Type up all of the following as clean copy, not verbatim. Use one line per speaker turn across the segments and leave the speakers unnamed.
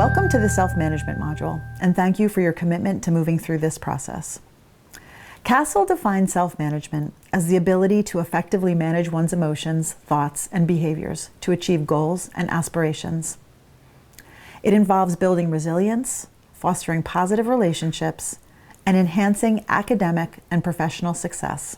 Welcome to the self-management module, and thank you for your commitment to moving through this process. CASEL defines self-management as the ability to effectively manage one's emotions, thoughts, and behaviors to achieve goals and aspirations. It involves building resilience, fostering positive relationships, and enhancing academic and professional success.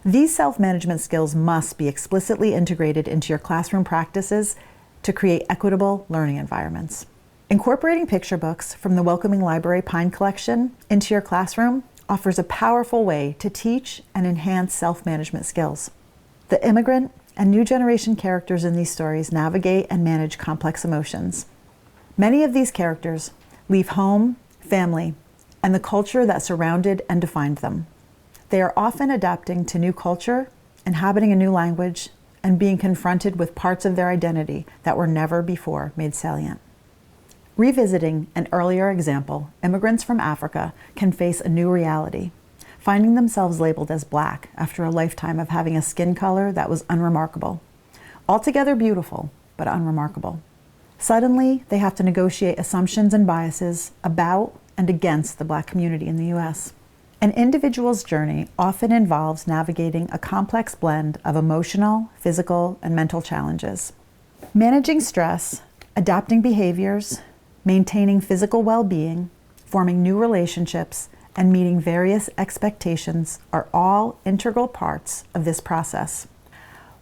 These self-management skills must be explicitly integrated into your classroom practices to create equitable learning environments. Incorporating picture books from the Welcoming Library Pine Collection into your classroom offers a powerful way to teach and enhance self-management skills. The immigrant and new generation characters in these stories navigate and manage complex emotions. Many of these characters leave home, family, and the culture that surrounded and defined them. They are often adapting to new culture, inhabiting a new language, and being confronted with parts of their identity that were never before made salient. Revisiting an earlier example, immigrants from Africa can face a new reality, finding themselves labeled as Black after a lifetime of having a skin color that was unremarkable. Altogether beautiful, but unremarkable. Suddenly, they have to negotiate assumptions and biases about and against the Black community in the U.S. An individual's journey often involves navigating a complex blend of emotional, physical, and mental challenges. Managing stress, adapting behaviors, maintaining physical well-being, forming new relationships, and meeting various expectations are all integral parts of this process.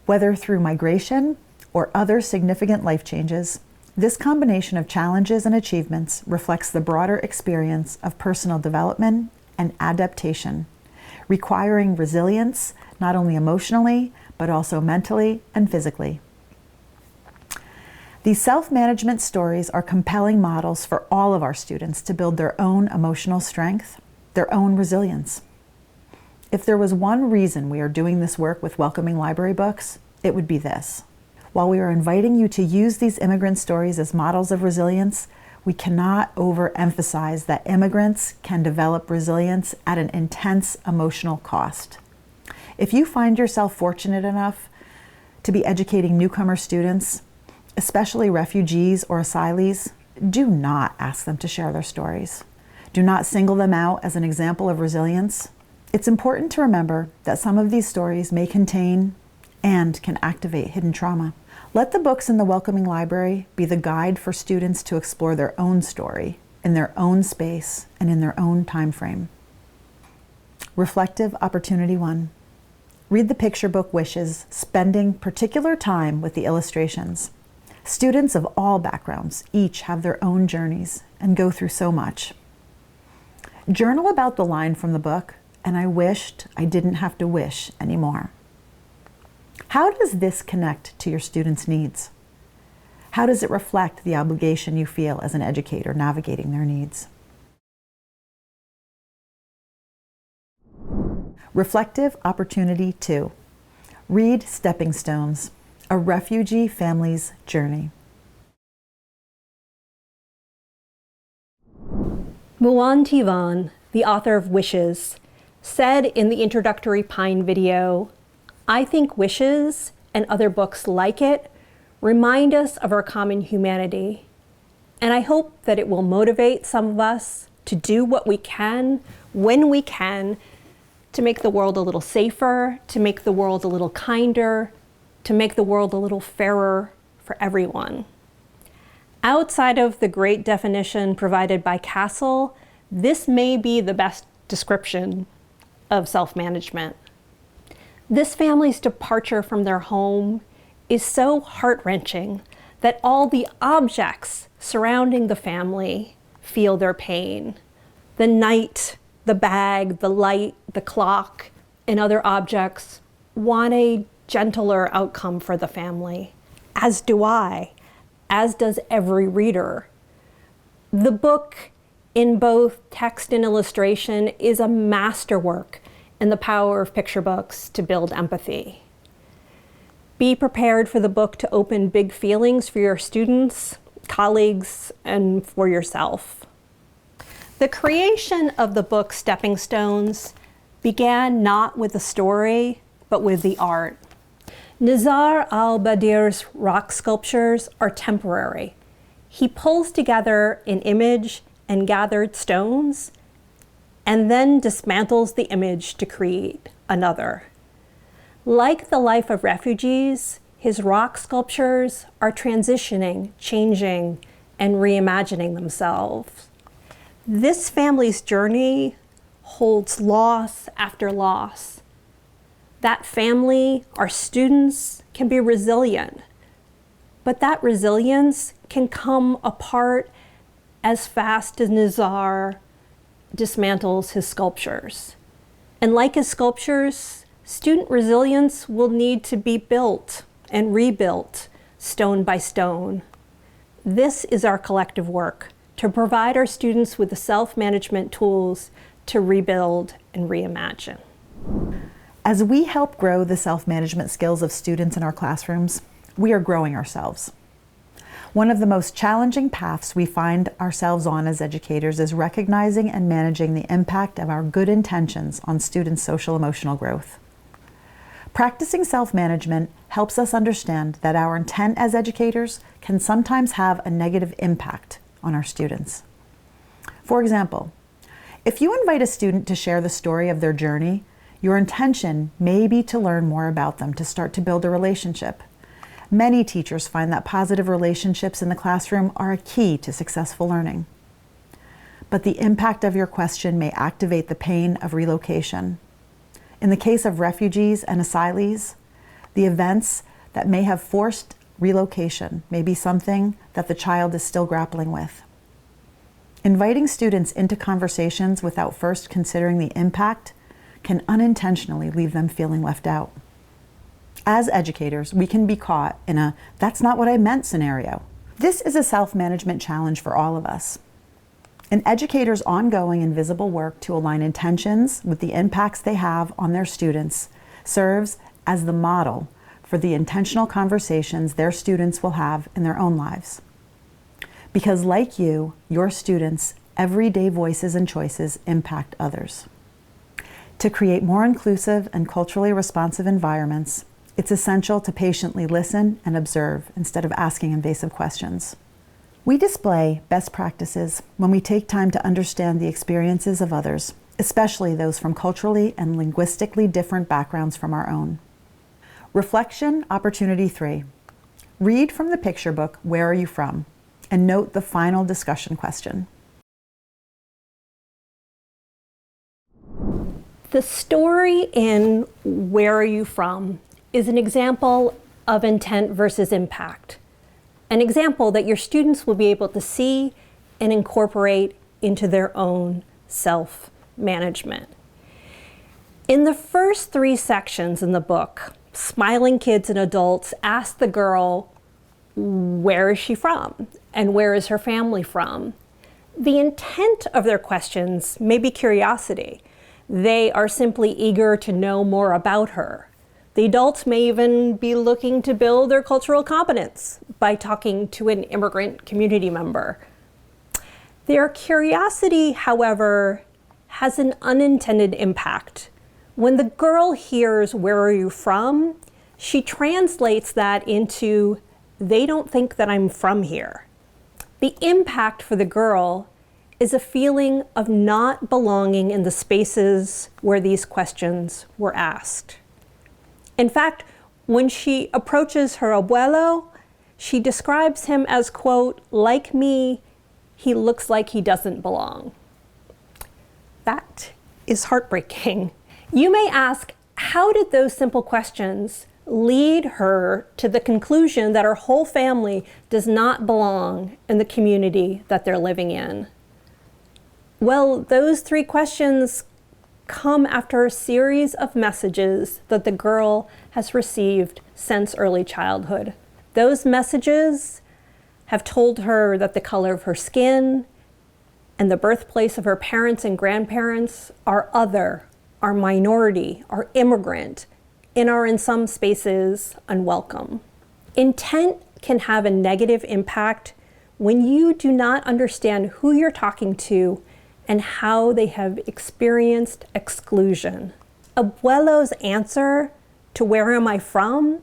Whether through migration or other significant life changes, this combination of challenges and achievements reflects the broader experience of personal development and adaptation, requiring resilience not only emotionally, but also mentally and physically. These self-management stories are compelling models for all of our students to build their own emotional strength, their own resilience. If there was one reason we are doing this work with Welcoming Library books, it would be this. While we are inviting you to use these immigrant stories as models of resilience, we cannot overemphasize that immigrants can develop resilience at an intense emotional cost. If you find yourself fortunate enough to be educating newcomer students, especially refugees or asylees, do not ask them to share their stories. Do not single them out as an example of resilience. It's important to remember that some of these stories may contain and can activate hidden trauma. Let the books in the Welcoming Library be the guide for students to explore their own story in their own space and in their own time frame. Reflective Opportunity 1. Read the picture book Wishes, spending particular time with the illustrations. Students of all backgrounds each have their own journeys and go through so much. Journal about the line from the book, "And I wished I didn't have to wish anymore." How does this connect to your students' needs? How does it reflect the obligation you feel as an educator navigating their needs? Reflective Opportunity 2. Read Stepping Stones, A Refugee Family's Journey.
Muan Tivan, the author of Wishes, said in the introductory Pine video, "I think Wishes, and other books like it, remind us of our common humanity. And I hope that it will motivate some of us to do what we can, when we can, to make the world a little safer, to make the world a little kinder, to make the world a little fairer for everyone." Outside of the great definition provided by CASEL, this may be the best description of self-management. This family's departure from their home is so heart-wrenching that all the objects surrounding the family feel their pain. The night, the bag, the light, the clock, and other objects want a gentler outcome for the family, as do I, as does every reader. The book, in both text and illustration, is a masterwork in the power of picture books to build empathy. Be prepared for the book to open big feelings for your students, colleagues, and for yourself. The creation of the book Stepping Stones began not with the story, but with the art. Nizar al-Badir's rock sculptures are temporary. He pulls together an image and gathered stones, and then dismantles the image to create another. Like the life of refugees, his rock sculptures are transitioning, changing, and reimagining themselves. This family's journey holds loss after loss. That family, our students, can be resilient, but that resilience can come apart as fast as Nizar dismantles his sculptures. And like his sculptures, student resilience will need to be built and rebuilt stone by stone. This is our collective work, to provide our students with the self-management tools to rebuild and reimagine.
As we help grow the self-management skills of students in our classrooms, we are growing ourselves. One of the most challenging paths we find ourselves on as educators is recognizing and managing the impact of our good intentions on students' social emotional growth. Practicing self-management helps us understand that our intent as educators can sometimes have a negative impact on our students. For example, if you invite a student to share the story of their journey, your intention may be to learn more about them, to start to build a relationship. Many teachers find that positive relationships in the classroom are a key to successful learning. But the impact of your question may activate the pain of relocation. In the case of refugees and asylees, the events that may have forced relocation may be something that the child is still grappling with. Inviting students into conversations without first considering the impact can unintentionally leave them feeling left out. As educators, we can be caught in a "that's not what I meant" scenario. This is a self-management challenge for all of us. An educator's ongoing and visible work to align intentions with the impacts they have on their students serves as the model for the intentional conversations their students will have in their own lives. Because like you, your students' everyday voices and choices impact others. To create more inclusive and culturally responsive environments, it's essential to patiently listen and observe instead of asking invasive questions. We display best practices when we take time to understand the experiences of others, especially those from culturally and linguistically different backgrounds from our own. Reflection Opportunity 3. Read from the picture book, "Where Are You From?" and note the final discussion question.
The story in Where Are You From is an example of intent versus impact. An example that your students will be able to see and incorporate into their own self-management. In the first 3 sections in the book, smiling kids and adults ask the girl, where is she from? And where is her family from? The intent of their questions may be curiosity. They are simply eager to know more about her. The adults may even be looking to build their cultural competence by talking to an immigrant community member. Their curiosity, however, has an unintended impact. When the girl hears, "Where are you from?" she translates that into, "They don't think that I'm from here." The impact for the girl is a feeling of not belonging in the spaces where these questions were asked. In fact, when she approaches her abuelo, she describes him as, quote, "Like me, he looks like he doesn't belong." That is heartbreaking. You may ask, how did those simple questions lead her to the conclusion that her whole family does not belong in the community that they're living in? Well, those 3 questions come after a series of messages that the girl has received since early childhood. Those messages have told her that the color of her skin and the birthplace of her parents and grandparents are other, are minority, are immigrant, and are in some spaces unwelcome. Intent can have a negative impact when you do not understand who you're talking to and how they have experienced exclusion. Abuelo's answer to "Where am I from?"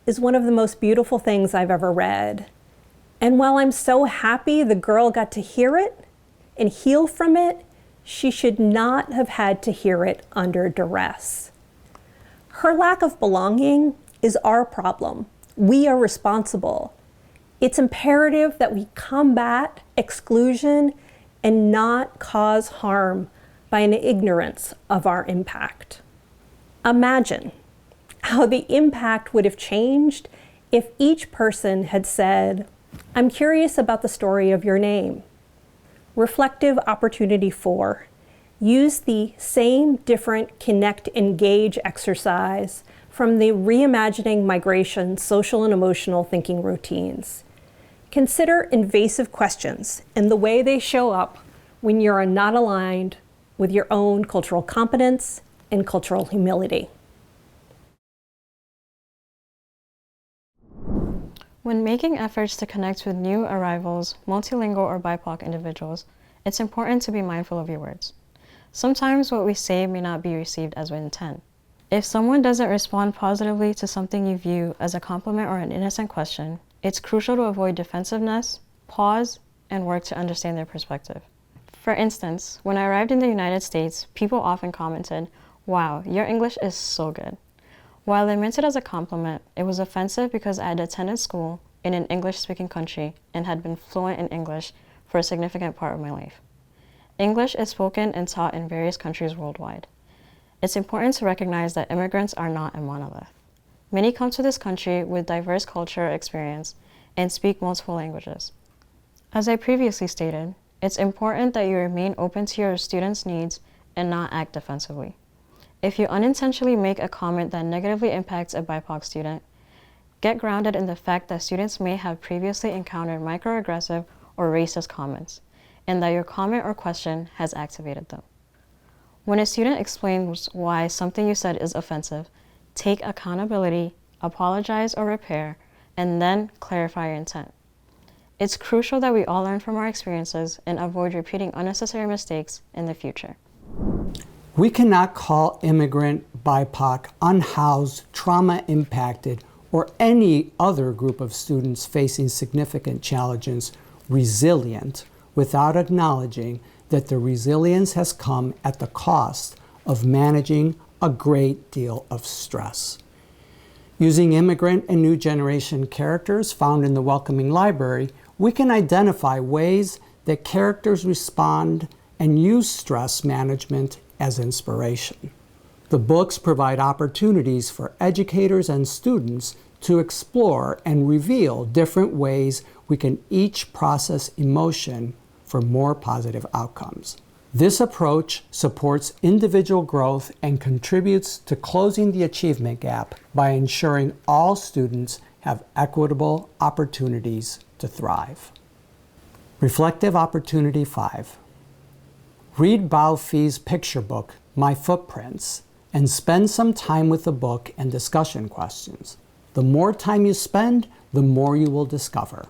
is one of the most beautiful things I've ever read. And while I'm so happy the girl got to hear it and heal from it, she should not have had to hear it under duress. Her lack of belonging is our problem. We are responsible. It's imperative that we combat exclusion and not cause harm by an ignorance of our impact. Imagine how the impact would have changed if each person had said, "I'm curious about the story of your name." Reflective opportunity 4. Use the same different connect engage exercise from the Reimagining Migration social and emotional thinking routines. Consider invasive questions and the way they show up when you're not aligned with your own cultural competence and cultural humility.
When making efforts to connect with new arrivals, multilingual or BIPOC individuals, it's important to be mindful of your words. Sometimes what we say may not be received as we intend. If someone doesn't respond positively to something you view as a compliment or an innocent question, it's crucial to avoid defensiveness, pause, and work to understand their perspective. For instance, when I arrived in the United States, people often commented, "Wow, your English is so good." While I meant it as a compliment, it was offensive because I had attended school in an English-speaking country and had been fluent in English for a significant part of my life. English is spoken and taught in various countries worldwide. It's important to recognize that immigrants are not a monolith. Many come to this country with diverse culture experience and speak multiple languages. As I previously stated, it's important that you remain open to your students' needs and not act defensively. If you unintentionally make a comment that negatively impacts a BIPOC student, get grounded in the fact that students may have previously encountered microaggressive or racist comments, and that your comment or question has activated them. When a student explains why something you said is offensive, take accountability, apologize or repair, and then clarify your intent. It's crucial that we all learn from our experiences and avoid repeating unnecessary mistakes in the future.
We cannot call immigrant, BIPOC, unhoused, trauma-impacted, or any other group of students facing significant challenges resilient without acknowledging that the resilience has come at the cost of managing a great deal of stress. Using immigrant and new generation characters found in the Welcoming Library, we can identify ways that characters respond and use stress management as inspiration. The books provide opportunities for educators and students to explore and reveal different ways we can each process emotion for more positive outcomes. This approach supports individual growth and contributes to closing the achievement gap by ensuring all students have equitable opportunities to thrive. Reflective opportunity 5. Read Bao Phi's picture book, My Footprints, and spend some time with the book and discussion questions. The more time you spend, the more you will discover.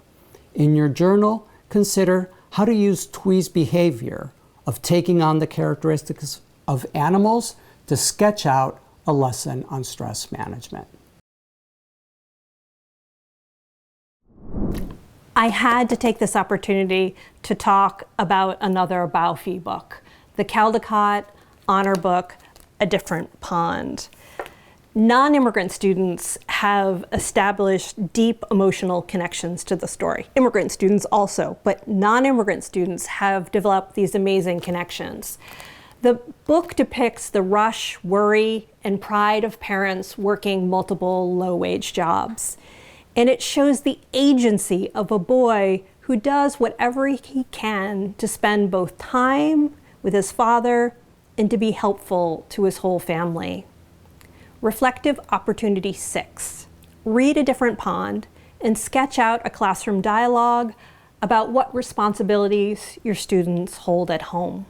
In your journal, consider how to use Thuy's behavior of taking on the characteristics of animals to sketch out a lesson on stress management.
I had to take this opportunity to talk about another Bao Phi book, the Caldecott Honor Book, A Different Pond. Non-immigrant students have established deep emotional connections to the story. Immigrant students also, but non-immigrant students have developed these amazing connections. The book depicts the rush, worry, and pride of parents working multiple low-wage jobs. And it shows the agency of a boy who does whatever he can to spend both time with his father and to be helpful to his whole family. Reflective opportunity 6. Read A Different Pond and sketch out a classroom dialogue about what responsibilities your students hold at home.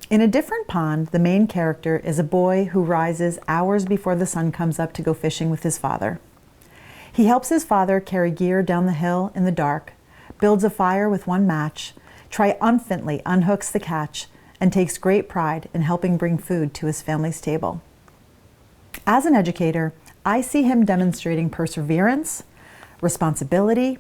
In A Different Pond, the main character is a boy who rises hours before the sun comes up to go fishing with his father. He helps his father carry gear down the hill in the dark, builds a fire with one match, triumphantly unhooks the catch, and takes great pride in helping bring food to his family's table. As an educator, I see him demonstrating perseverance, responsibility,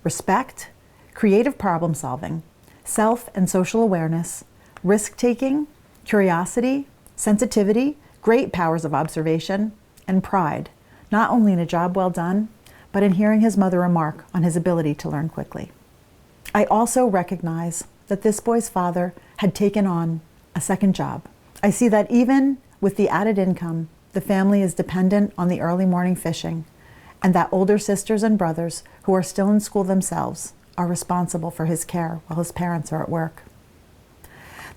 respect, creative problem solving, self and social awareness, risk-taking, curiosity, sensitivity, great powers of observation, and pride, not only in a job well done, but in hearing his mother remark on his ability to learn quickly. I also recognize that this boy's father had taken on a second job. I see that even with the added income, the family is dependent on the early morning fishing, and that older sisters and brothers who are still in school themselves are responsible for his care while his parents are at work.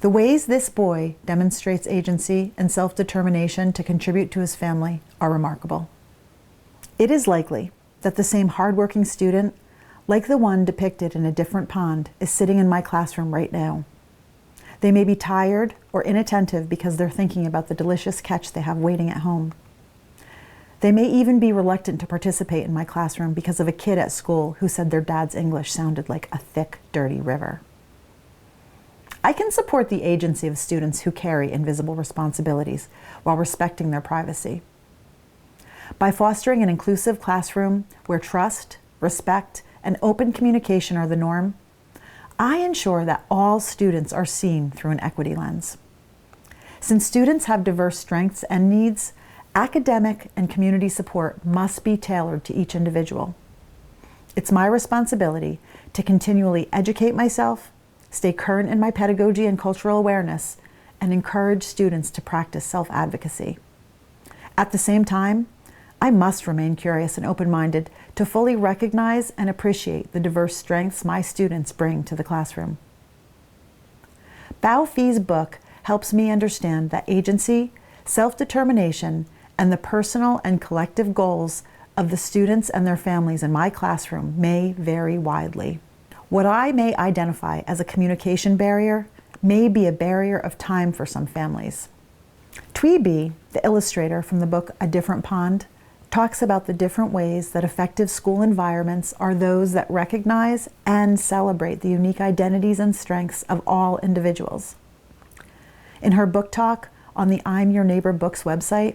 The ways this boy demonstrates agency and self-determination to contribute to his family are remarkable. It is likely that the same hardworking student, like the one depicted in A Different Pond, is sitting in my classroom right now. They may be tired or inattentive because they're thinking about the delicious catch they have waiting at home. They may even be reluctant to participate in my classroom because of a kid at school who said their dad's English sounded like a thick, dirty river. I can support the agency of students who carry invisible responsibilities while respecting their privacy. By fostering an inclusive classroom where trust, respect, and open communication are the norm, I ensure that all students are seen through an equity lens. Since students have diverse strengths and needs, academic and community support must be tailored to each individual. It's my responsibility to continually educate myself, stay current in my pedagogy and cultural awareness, and encourage students to practice self-advocacy. At the same time, I must remain curious and open-minded to fully recognize and appreciate the diverse strengths my students bring to the classroom. Bao Phi's book helps me understand that agency, self-determination, and the personal and collective goals of the students and their families in my classroom may vary widely. What I may identify as a communication barrier may be a barrier of time for some families. Tweeby, the illustrator from the book A Different Pond, talks about the different ways that effective school environments are those that recognize and celebrate the unique identities and strengths of all individuals. In her book talk on the I'm Your Neighbor Books website,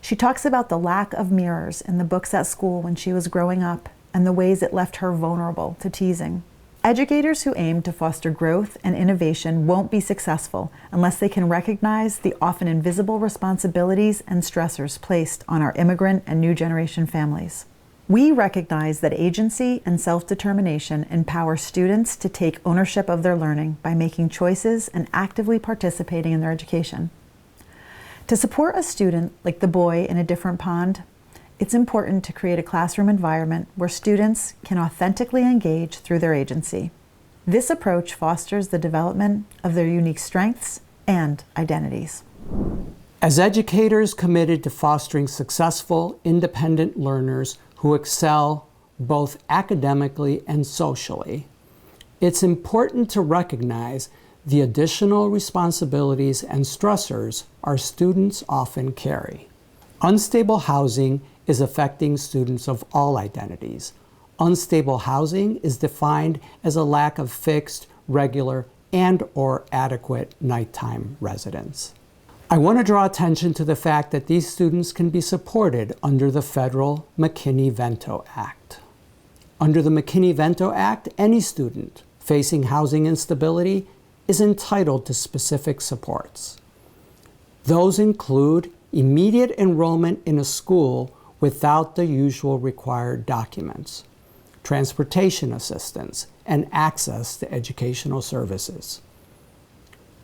she talks about the lack of mirrors in the books at school when she was growing up and the ways it left her vulnerable to teasing. Educators who aim to foster growth and innovation won't be successful unless they can recognize the often invisible responsibilities and stressors placed on our immigrant and new generation families. We recognize that agency and self-determination empower students to take ownership of their learning by making choices and actively participating in their education. To support a student like the boy in A Different Pond, it's important to create a classroom environment where students can authentically engage through their agency. This approach fosters the development of their unique strengths and identities.
As educators committed to fostering successful, independent learners who excel both academically and socially, it's important to recognize the additional responsibilities and stressors our students often carry. Unstable housing is affecting students of all identities. Unstable housing is defined as a lack of fixed, regular, and/or adequate nighttime residence. I want to draw attention to the fact that these students can be supported under the federal McKinney-Vento Act. Under the McKinney-Vento Act, any student facing housing instability is entitled to specific supports. Those include immediate enrollment in a school without the usual required documents, transportation assistance, and access to educational services.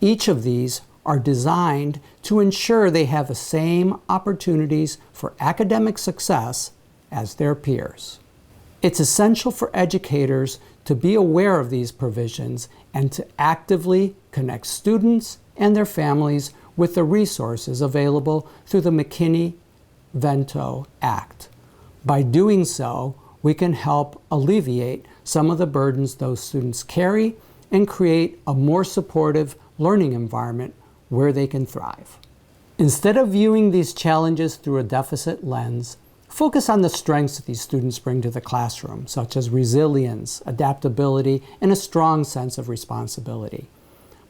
Each of these are designed to ensure they have the same opportunities for academic success as their peers. It's essential for educators to be aware of these provisions and to actively connect students and their families with the resources available through the McKinney-Vento Act. By doing so, we can help alleviate some of the burdens those students carry and create a more supportive learning environment where they can thrive. Instead of viewing these challenges through a deficit lens, focus on the strengths that these students bring to the classroom, such as resilience, adaptability, and a strong sense of responsibility.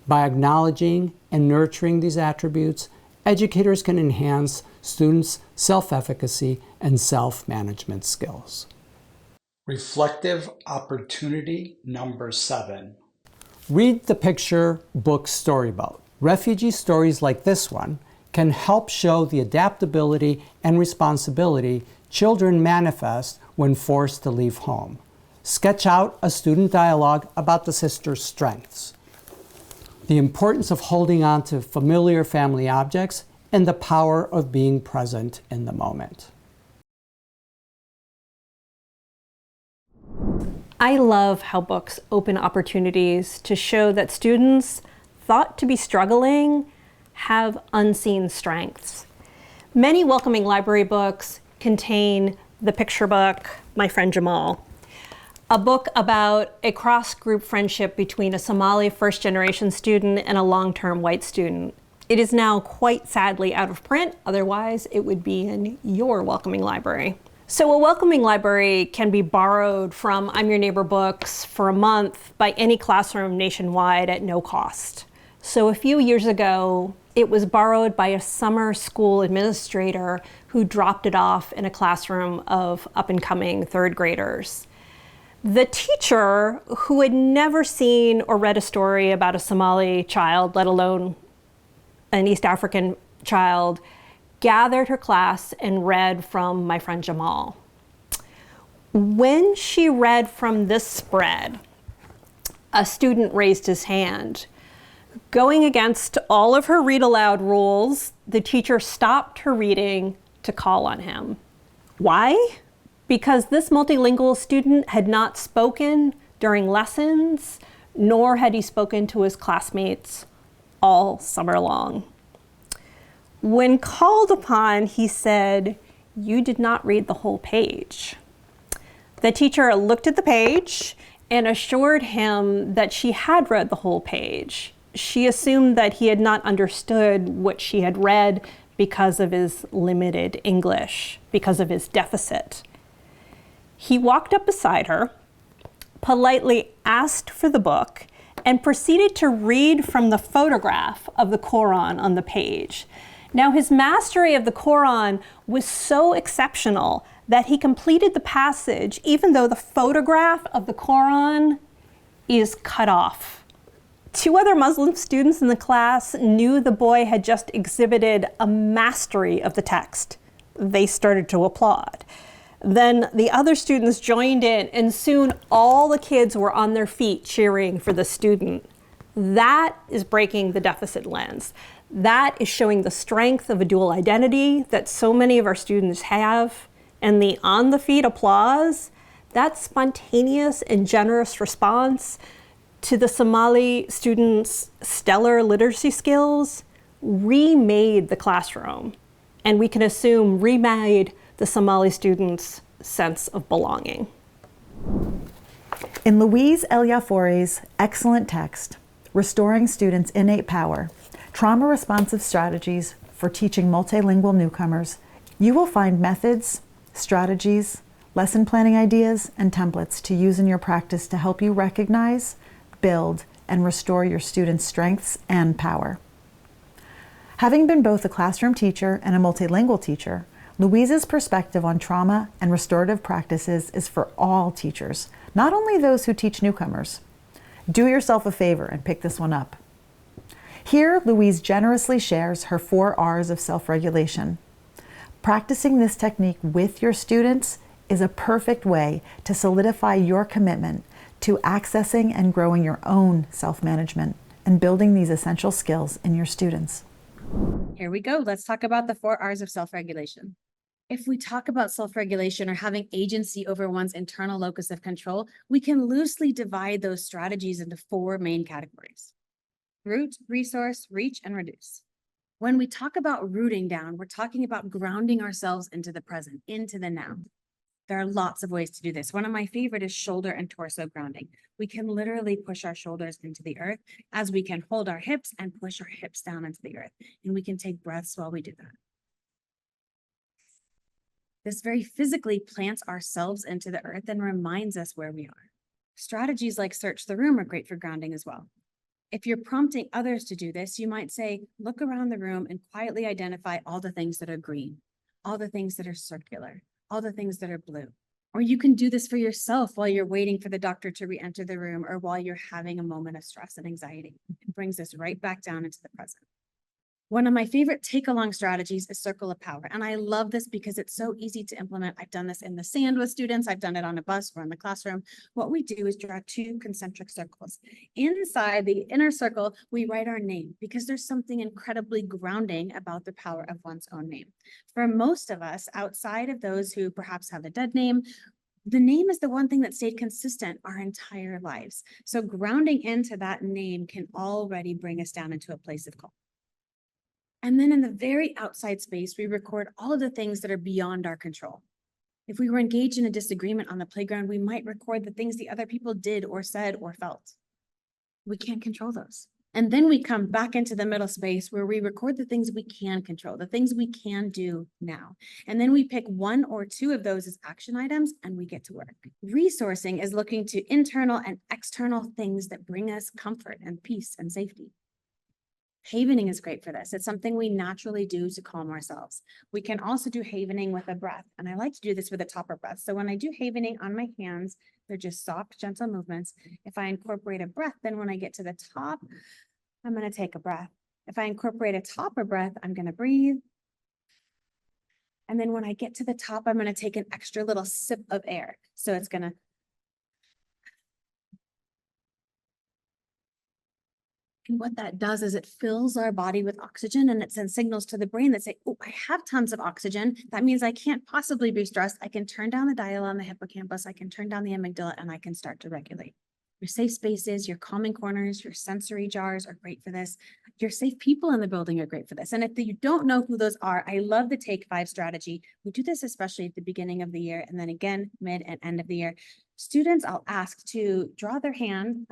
By acknowledging and nurturing these attributes, educators can enhance students' self-efficacy and self-management skills. Reflective opportunity number 7. Read the picture book Storyboat. Refugee stories like this one can help show the adaptability and responsibility children manifest when forced to leave home. Sketch out a student dialogue about the sisters' strengths, the importance of holding on to familiar family objects, and the power of being present in the moment.
I love how books open opportunities to show that students thought to be struggling have unseen strengths. Many welcoming library books contain the picture book, My Friend Jamal, a book about a cross-group friendship between a Somali first-generation student and a long-term white student. It is now quite sadly out of print, otherwise it would be in your welcoming library. So a welcoming library can be borrowed from I'm Your Neighbor Books for a month by any classroom nationwide at no cost. So a few years ago, it was borrowed by a summer school administrator who dropped it off in a classroom of up-and-coming third graders. The teacher, who had never seen or read a story about a Somali child, let alone an East African child, gathered her class and read from My Friend Jamal. When she read from this spread, a student raised his hand. Going against all of her read aloud rules, the teacher stopped her reading to call on him. Why? Because this multilingual student had not spoken during lessons, nor had he spoken to his classmates all summer long. When called upon, he said, "You did not read the whole page." The teacher looked at the page and assured him that she had read the whole page. She assumed that he had not understood what she had read because of his limited English, because of his deficit. He walked up beside her, politely asked for the book, and proceeded to read from the photograph of the Quran on the page. Now, his mastery of the Quran was so exceptional that he completed the passage even though the photograph of the Quran is cut off. 2 other Muslim students in the class knew the boy had just exhibited a mastery of the text. They started to applaud. Then the other students joined in, and soon all the kids were on their feet cheering for the student. That is breaking the deficit lens. That is showing the strength of a dual identity that so many of our students have. And the on-the-feet applause, that spontaneous and generous response to the Somali students' stellar literacy skills remade the classroom. And we can assume remade the Somali students' sense of belonging.
In Louise El-Yafori's excellent text, Restoring Students' Innate Power, Trauma-Responsive Strategies for Teaching Multilingual Newcomers, you will find methods, strategies, lesson planning ideas, and templates to use in your practice to help you recognize, build, and restore your students' strengths and power. Having been both a classroom teacher and a multilingual teacher, Louise's perspective on trauma and restorative practices is for all teachers, not only those who teach newcomers. Do yourself a favor and pick this one up. Here, Louise generously shares her 4 R's of self-regulation. Practicing this technique with your students is a perfect way to solidify your commitment to accessing and growing your own self-management and building these essential skills in your students.
Here we go. Let's talk about the 4 R's of self-regulation. If we talk about self-regulation or having agency over one's internal locus of control, we can loosely divide those strategies into 4 main categories: root, resource, reach, and reduce. When we talk about rooting down, we're talking about grounding ourselves into the present, into the now. There are lots of ways to do this. One of my favorite is shoulder and torso grounding. We can literally push our shoulders into the earth as we can hold our hips and push our hips down into the earth. And we can take breaths while we do that. This very physically plants ourselves into the earth and reminds us where we are. Strategies like search the room are great for grounding as well. If you're prompting others to do this, you might say, look around the room and quietly identify all the things that are green, all the things that are circular, all the things that are blue. Or you can do this for yourself while you're waiting for the doctor to re-enter the room or while you're having a moment of stress and anxiety. It brings us right back down into the present. One of my favorite take-along strategies is circle of power. And I love this because it's so easy to implement. I've done this in the sand with students. I've done it on a bus or in the classroom. What we do is draw 2 concentric circles. Inside the inner circle, we write our name because there's something incredibly grounding about the power of one's own name. For most of us, outside of those who perhaps have a dead name, the name is the one thing that stayed consistent our entire lives. So grounding into that name can already bring us down into a place of calm. And then in the very outside space, we record all of the things that are beyond our control. If we were engaged in a disagreement on the playground, we might record the things the other people did or said or felt. We can't control those. And then we come back into the middle space where we record the things we can control, the things we can do now. And then we pick 1 or 2 of those as action items and we get to work. Resourcing is looking to internal and external things that bring us comfort and peace and safety. Havening is great for this. It's something we naturally do to calm ourselves. We can also do havening with a breath. And I like to do this with a topper breath. So when I do havening on my hands, they're just soft, gentle movements. If I incorporate a breath, then when I get to the top, I'm going to take a breath. If I incorporate a topper breath, I'm going to breathe. And then when I get to the top, I'm going to take an extra little sip of air. So it's going to And what that does is it fills our body with oxygen and it sends signals to the brain that say, oh, I have tons of oxygen. That means I can't possibly be stressed. I can turn down the dial on the hippocampus. I can turn down the amygdala and I can start to regulate. Your safe spaces, your calming corners, your sensory jars are great for this. Your safe people in the building are great for this. And if you don't know who those are, I love the Take 5 strategy. We do this especially at the beginning of the year and then again, mid and end of the year. Students, I'll ask to draw their hand,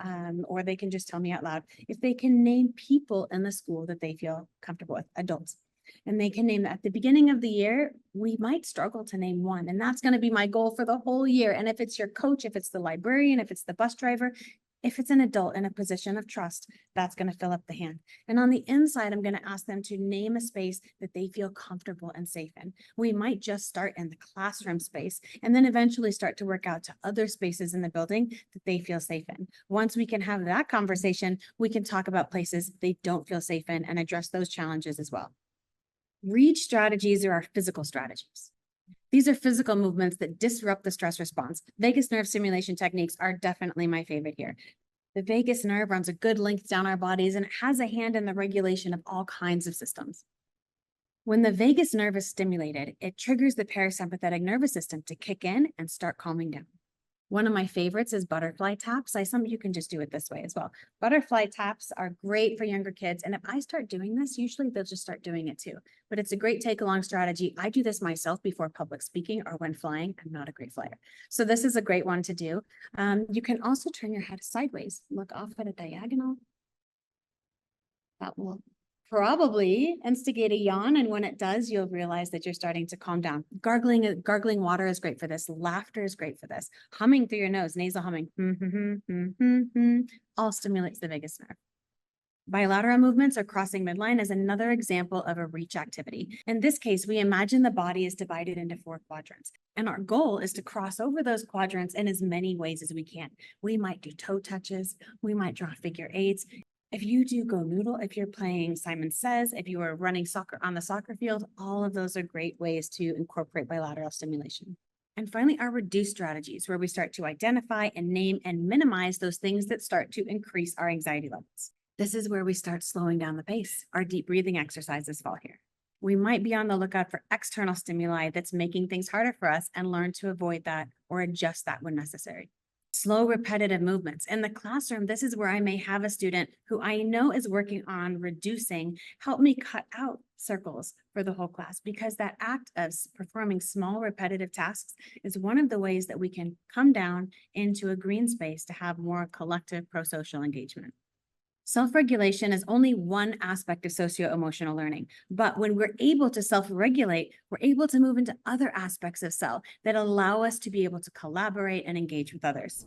or they can just tell me out loud if they can name people in the school that they feel comfortable with, adults. And they can name that. At the beginning of the year, we might struggle to name one. And that's going to be my goal for the whole year. And if it's your coach, if it's the librarian, if it's the bus driver, if it's an adult in a position of trust, that's going to fill up the hand. And on the inside, I'm going to ask them to name a space that they feel comfortable and safe in. We might just start in the classroom space and then eventually start to work out to other spaces in the building that they feel safe in. Once we can have that conversation, we can talk about places they don't feel safe in and address those challenges as well. Read strategies are our physical strategies. These are physical movements that disrupt the stress response. Vagus nerve stimulation techniques are definitely my favorite here. The vagus nerve runs a good length down our bodies and it has a hand in the regulation of all kinds of systems. When the vagus nerve is stimulated, it triggers the parasympathetic nervous system to kick in and start calming down. One of my favorites is butterfly taps. You can just do it this way as well. Butterfly taps are great for younger kids. And if I start doing this, usually they'll just start doing it too. But it's a great take-along strategy. I do this myself before public speaking or when flying. I'm not a great flyer. So this is a great one to do. You can also turn your head sideways. Look off at a diagonal. That will probably instigate a yawn. And when it does, you'll realize that you're starting to calm down. Gargling water is great for this. Laughter is great for this. Humming through your nose, nasal humming, all stimulates the vagus nerve. Bilateral movements or crossing midline is another example of a reach activity. In this case, we imagine the body is divided into 4 quadrants. And our goal is to cross over those quadrants in as many ways as we can. We might do toe touches. We might draw figure 8s. If you do Go Noodle, if you're playing Simon Says, if you are running soccer on the soccer field, all of those are great ways to incorporate bilateral stimulation. And finally, our reduce strategies, where we start to identify and name and minimize those things that start to increase our anxiety levels. This is where we start slowing down the pace. Our deep breathing exercises fall here. We might be on the lookout for external stimuli that's making things harder for us and learn to avoid that or adjust that when necessary. Slow, repetitive movements. In the classroom, this is where I may have a student who I know is working on reducing, help me cut out circles for the whole class, because that act of performing small, repetitive tasks is one of the ways that we can come down into a green space to have more collective pro-social engagement. Self-regulation is only one aspect of socio-emotional learning, but when we're able to self-regulate, we're able to move into other aspects of self that allow us to be able to collaborate and engage with others.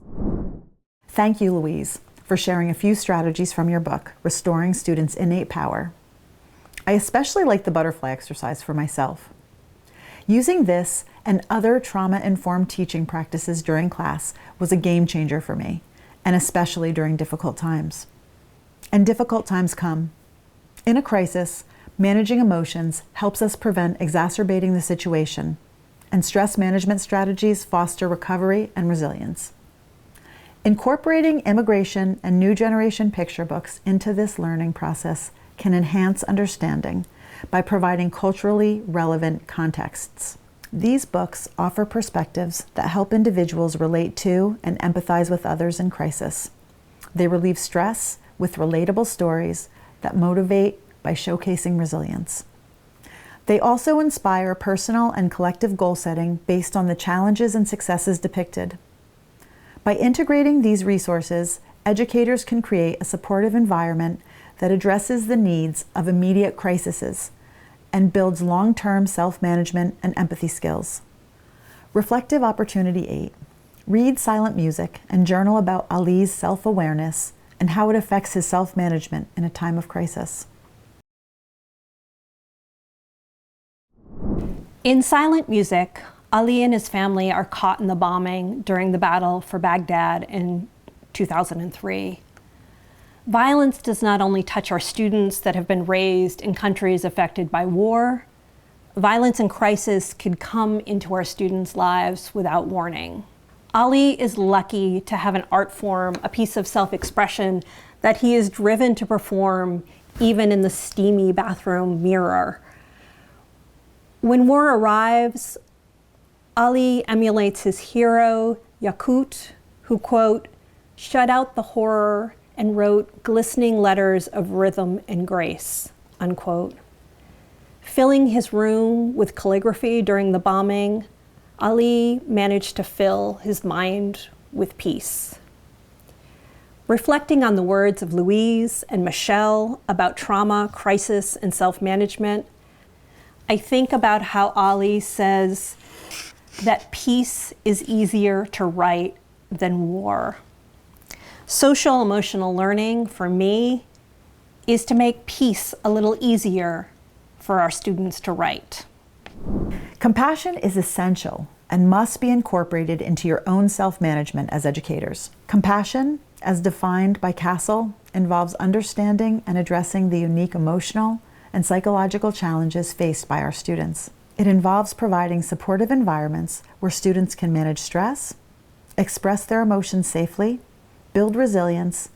Thank you, Louise. for sharing a few strategies from your book, Restoring Students' Innate Power. I especially like the butterfly exercise for myself. Using this and other trauma-informed teaching practices during class was a game changer for me, and especially during difficult times. And difficult times come. In a crisis, managing emotions helps us prevent exacerbating the situation, and stress management strategies foster recovery and resilience. Incorporating immigration and new generation picture books into this learning process can enhance understanding by providing culturally relevant contexts. These books offer perspectives that help individuals relate to and empathize with others in crisis. They relieve stress with relatable stories that motivate by showcasing resilience. They also inspire personal and collective goal setting based on the challenges and successes depicted. By integrating these resources, educators can create a supportive environment that addresses the needs of immediate crises and builds long-term self-management and empathy skills. Reflective Opportunity 8. Read silent music and journal about Ali's self-awareness and how it affects his self-management in a time of crisis.
In silent music, Ali and his family are caught in the bombing during the battle for Baghdad in 2003. Violence does not only touch our students that have been raised in countries affected by war, violence and crisis could come into our students' lives without warning. Ali is lucky to have an art form, a piece of self-expression that he is driven to perform even in the steamy bathroom mirror. When war arrives, Ali emulates his hero, Yakut, who, quote, shut out the horror and wrote glistening letters of rhythm and grace, unquote. Filling his room with calligraphy during the bombing, Ali managed to fill his mind with peace. Reflecting on the words of Louise and Michelle about trauma, crisis, and self-management, I think about how Ali says that peace is easier to write than war. Social emotional learning for me is to make peace a little easier for our students to write.
Compassion is essential and must be incorporated into your own self-management as educators. Compassion, as defined by CASEL, involves understanding and addressing the unique emotional and psychological challenges faced by our students. It involves providing supportive environments where students can manage stress, express their emotions safely, build resilience,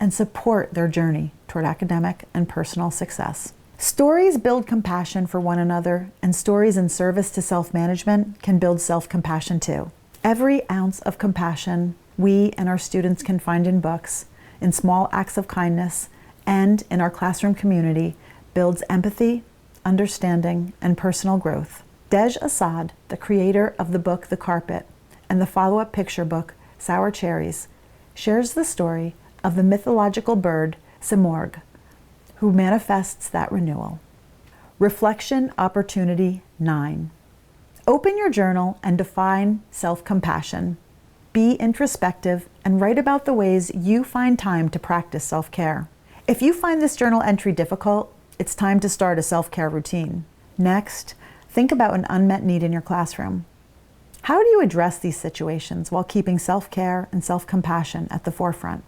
and support their journey toward academic and personal success. Stories build compassion for one another, and stories in service to self-management can build self-compassion too. Every ounce of compassion we and our students can find in books, in small acts of kindness, and in our classroom community builds empathy, understanding, and personal growth. Dej Assad, the creator of the book The Carpet and the follow-up picture book Sour Cherries, shares the story of the mythological bird Simorg, who manifests that renewal. Reflection Opportunity 9. Open your journal and define self-compassion. Be introspective and write about the ways you find time to practice self-care. If you find this journal entry difficult, it's time to start a self-care routine. Next, think about an unmet need in your classroom. How do you address these situations while keeping self-care and self-compassion at the forefront?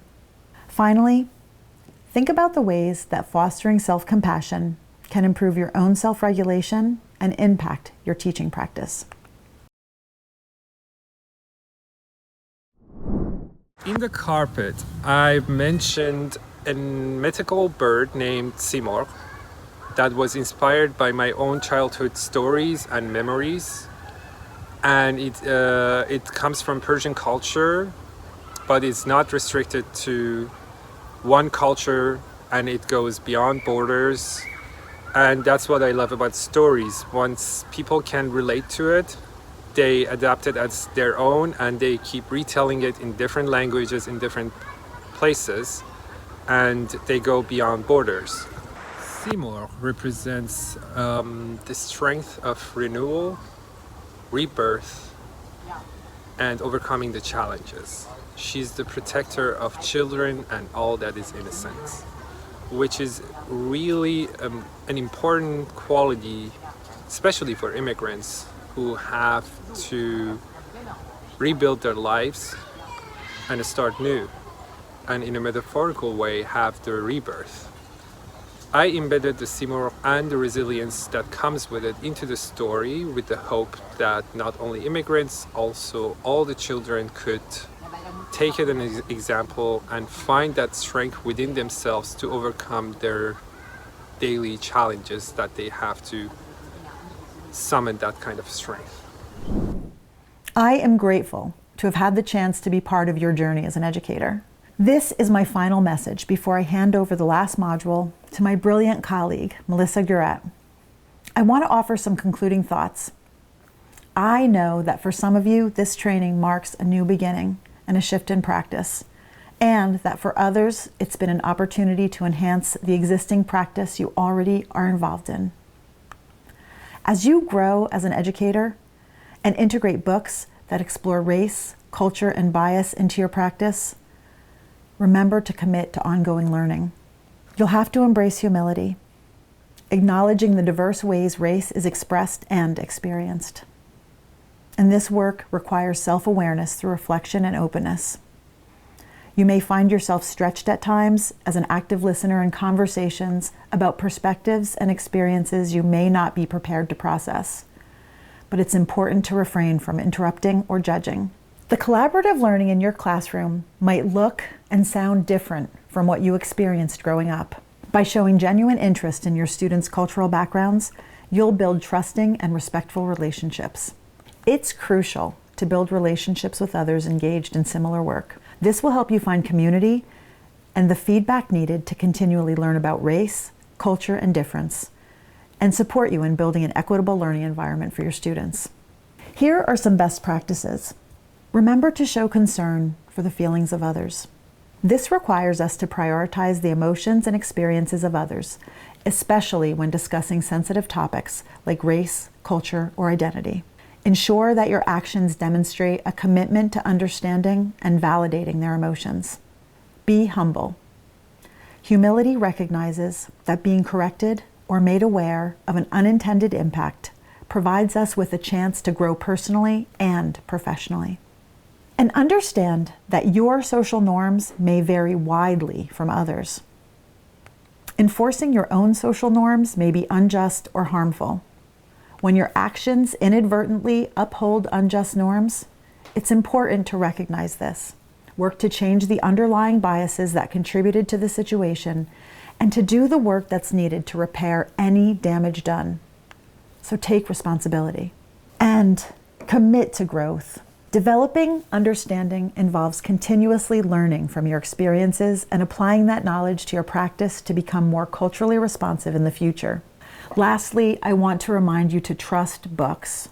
Finally, think about the ways that fostering self-compassion can improve your own self-regulation and impact your teaching practice.
In The Carpet, I mentioned a mythical bird named Simorg that was inspired by my own childhood stories and memories. And it comes from Persian culture, but it's not restricted to one culture, and it goes beyond borders. And that's what I love about stories. Once people can relate to it, they adapt it as their own, and they keep retelling it in different languages, in different places, and they go beyond borders. Simorg represents the strength of renewal, rebirth, and overcoming the challenges. She's the protector of children and all that is innocent, which is really an important quality, especially for immigrants who have to rebuild their lives and start new, and in a metaphorical way have their rebirth. I embedded the Seymour and the resilience that comes with it into the story with the hope that not only immigrants, also all the children could take it as an example and find that strength within themselves to overcome their daily challenges, that they have to summon that kind of strength.
I am grateful to have had the chance to be part of your journey as an educator. This is my final message before I hand over the last module to my brilliant colleague, Melissa Guret. I want to offer some concluding thoughts. I know that for some of you, this training marks a new beginning and a shift in practice, and that for others, it's been an opportunity to enhance the existing practice you already are involved in. As you grow as an educator and integrate books that explore race, culture, and bias into your practice, remember to commit to ongoing learning. You'll have to embrace humility, acknowledging the diverse ways race is expressed and experienced. And this work requires self-awareness through reflection and openness. You may find yourself stretched at times as an active listener in conversations about perspectives and experiences you may not be prepared to process. But it's important to refrain from interrupting or judging. The collaborative learning in your classroom might look and sound different from what you experienced growing up. By showing genuine interest in your students' cultural backgrounds, you'll build trusting and respectful relationships. It's crucial to build relationships with others engaged in similar work. This will help you find community and the feedback needed to continually learn about race, culture, and difference, and support you in building an equitable learning environment for your students. Here are some best practices. Remember to show concern for the feelings of others. This requires us to prioritize the emotions and experiences of others, especially when discussing sensitive topics like race, culture, or identity. Ensure that your actions demonstrate a commitment to understanding and validating their emotions. Be humble. Humility recognizes that being corrected or made aware of an unintended impact provides us with a chance to grow personally and professionally. And understand that your social norms may vary widely from others. Enforcing your own social norms may be unjust or harmful. When your actions inadvertently uphold unjust norms, it's important to recognize this. Work to change the underlying biases that contributed to the situation and to do the work that's needed to repair any damage done. So take responsibility and commit to growth. Developing understanding involves continuously learning from your experiences and applying that knowledge to your practice to become more culturally responsive in the future. Lastly, I want to remind you to trust books.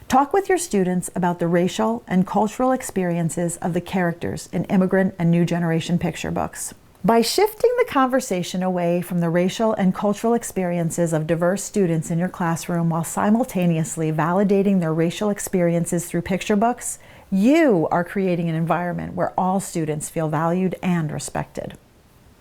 Talk with your students about the racial and cultural experiences of the characters in immigrant and new generation picture books. By shifting the conversation away from the racial and cultural experiences of diverse students in your classroom while simultaneously validating their racial experiences through picture books, you are creating an environment where all students feel valued and respected.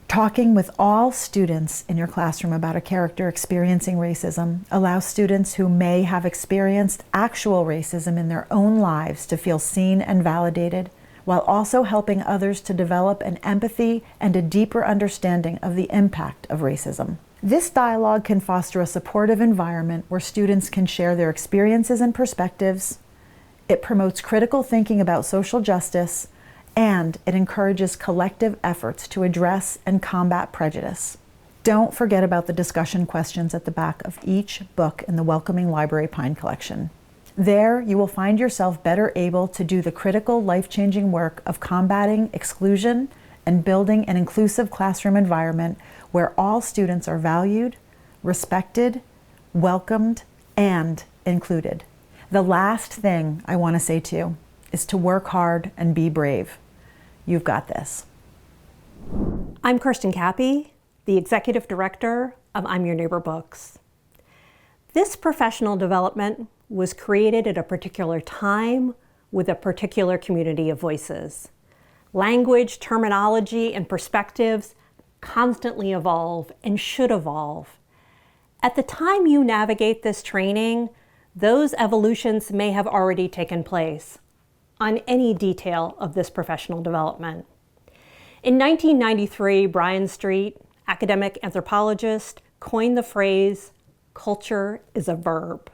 Talking with all students in your classroom about a character experiencing racism allows students who may have experienced actual racism in their own lives to feel seen and validated, while also helping others to develop an empathy and a deeper understanding of the impact of racism. This dialogue can foster a supportive environment where students can share their experiences and perspectives. It promotes critical thinking about social justice, and it encourages collective efforts to address and combat prejudice. Don't forget about the discussion questions at the back of each book in the Welcoming Library Pine Collection. There, you will find yourself better able to do the critical, life-changing work of combating exclusion and building an inclusive classroom environment where all students are valued, respected, welcomed, and included. The last thing I want to say to you is to work hard and be brave. You've got this.
I'm Kirsten Cappy, the Executive Director of I'm Your Neighbor Books. This professional development was created at a particular time with a particular community of voices. Language, terminology, and perspectives constantly evolve and should evolve. At the time you navigate this training, those evolutions may have already taken place on any detail of this professional development. In 1993, Brian Street, academic anthropologist, coined the phrase, "Culture is a verb."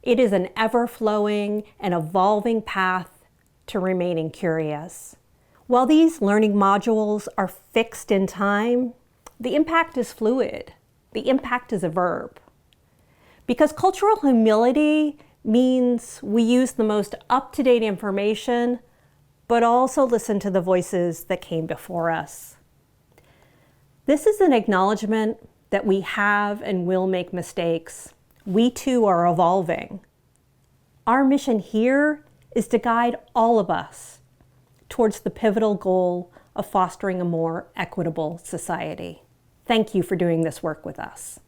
It is an ever-flowing and evolving path to remaining curious. While these learning modules are fixed in time, the impact is fluid. The impact is a verb. Because cultural humility means we use the most up-to-date information, but also listen to the voices that came before us. This is an acknowledgement that we have and will make mistakes. We too are evolving. Our mission here is to guide all of us towards the pivotal goal of fostering a more equitable society. Thank you for doing this work with us.